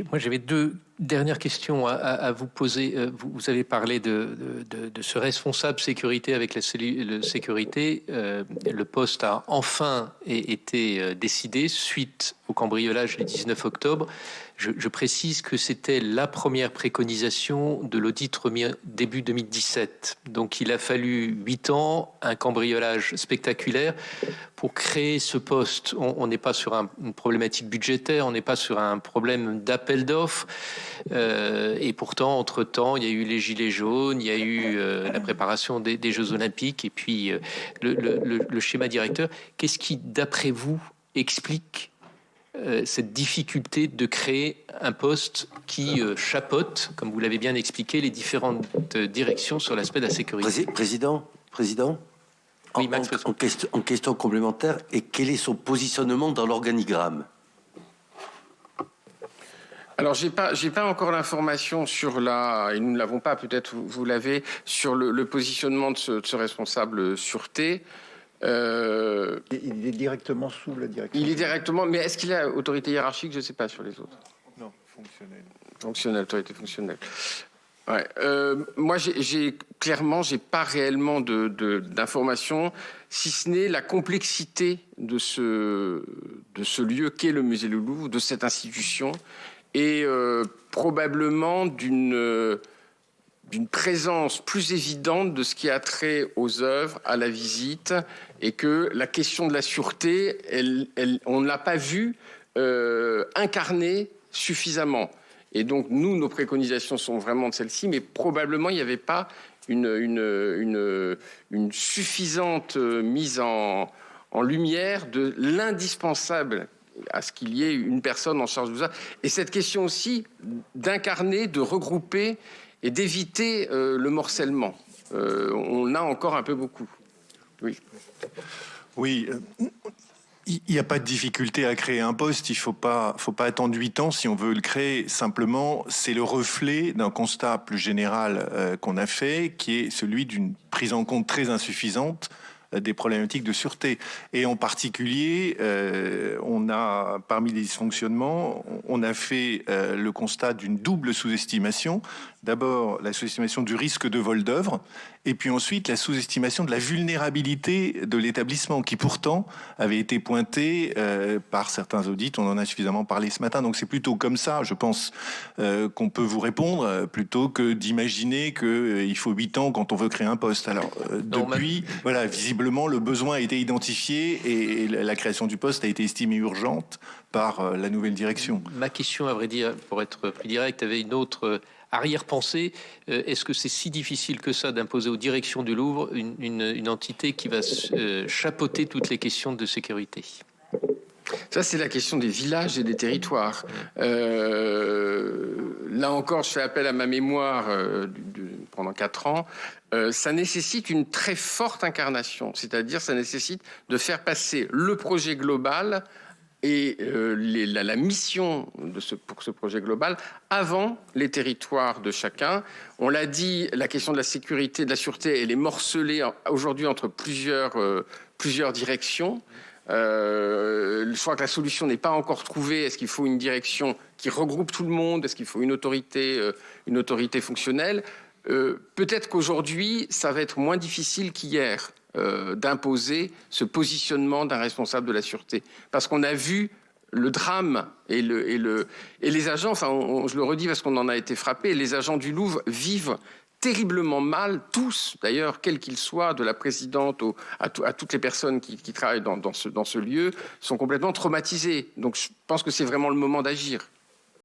Moi, j'avais deux dernières questions à vous poser. Vous avez parlé de ce responsable sécurité avec la cellule sécurité. Le poste a enfin été décidé suite au cambriolage du 19 octobre. Je précise que c'était la première préconisation de l'audit remis début 2017. Donc il a fallu 8 ans, un cambriolage spectaculaire pour créer ce poste. On n'est pas sur une problématique budgétaire, on n'est pas sur un problème d'appel d'offres. Et pourtant, entre-temps, il y a eu les Gilets jaunes, il y a eu la préparation des Jeux Olympiques et puis le schéma directeur. Qu'est-ce qui, d'après vous, explique cette difficulté de créer un poste qui chapeaute, comme vous l'avez bien expliqué, les différentes directions sur l'aspect de la sécurité? Président, oui, Max, en question complémentaire, et quel est son positionnement dans l'organigramme? Alors, j'ai pas encore l'information sur et nous ne l'avons pas, peut-être vous l'avez, sur le positionnement de ce responsable sûreté. Il est directement sous la direction. Il est directement, mais est-ce qu'il a autorité hiérarchique? Je ne sais pas sur les autres. Non, fonctionnel. Fonctionnel, autorité fonctionnelle. Ouais. Moi, j'ai pas réellement d'informations, si ce n'est la complexité de ce lieu qu'est le musée du Louvre, de cette institution, et probablement d'une présence plus évidente de ce qui a trait aux œuvres, à la visite, et que la question de la sûreté, on ne l'a pas vue incarnée suffisamment. Et donc, nos préconisations sont vraiment de celle-ci, mais probablement, il n'y avait pas une suffisante mise en lumière de l'indispensable à ce qu'il y ait une personne en charge de ça. Et cette question aussi d'incarner, de regrouper et d'éviter le morcellement. On a encore un peu beaucoup. Oui. Oui. Il n'y a pas de difficulté à créer un poste. Il faut pas attendre 8 ans si on veut le créer. Simplement, c'est le reflet d'un constat plus général qu'on a fait, qui est celui d'une prise en compte très insuffisante des problématiques de sûreté. Et en particulier, on a, parmi les dysfonctionnements, on a fait le constat d'une double sous-estimation. D'abord, la sous-estimation du risque de vol d'œuvre, et puis ensuite la sous-estimation de la vulnérabilité de l'établissement, qui pourtant avait été pointée par certains audits. On en a suffisamment parlé ce matin, donc c'est plutôt comme ça, je pense, qu'on peut vous répondre, plutôt que d'imaginer qu'il faut 8 ans quand on veut créer un poste. Alors, depuis, voilà, visiblement, le besoin a été identifié et la création du poste a été estimée urgente par la nouvelle direction. Ma question, à vrai dire, pour être plus direct, avait une autre arrière-pensée. Est-ce que c'est si difficile que ça d'imposer aux directions du Louvre une entité qui va chapeauter toutes les questions de sécurité? Ça, c'est la question des villages et des territoires. Là encore, je fais appel à ma mémoire pendant 4 ans. Ça nécessite une très forte incarnation, c'est-à-dire ça nécessite de faire passer le projet global et la mission pour ce projet global avant les territoires de chacun. On l'a dit, la question de la sécurité, de la sûreté, elle est morcelée aujourd'hui entre plusieurs directions. Je crois que la solution n'est pas encore trouvée. Est-ce qu'il faut une direction qui regroupe tout le monde? Est-ce qu'il faut une autorité fonctionnelle? Peut-être qu'aujourd'hui, ça va être moins difficile qu'hier d'imposer ce positionnement d'un responsable de la sûreté. Parce qu'on a vu le drame et les agents, enfin, je le redis parce qu'on en a été frappé, les agents du Louvre vivent terriblement mal, tous d'ailleurs, quels qu'ils soient, de la présidente à toutes les personnes qui travaillent dans ce lieu, sont complètement traumatisés. Donc je pense que c'est vraiment le moment d'agir.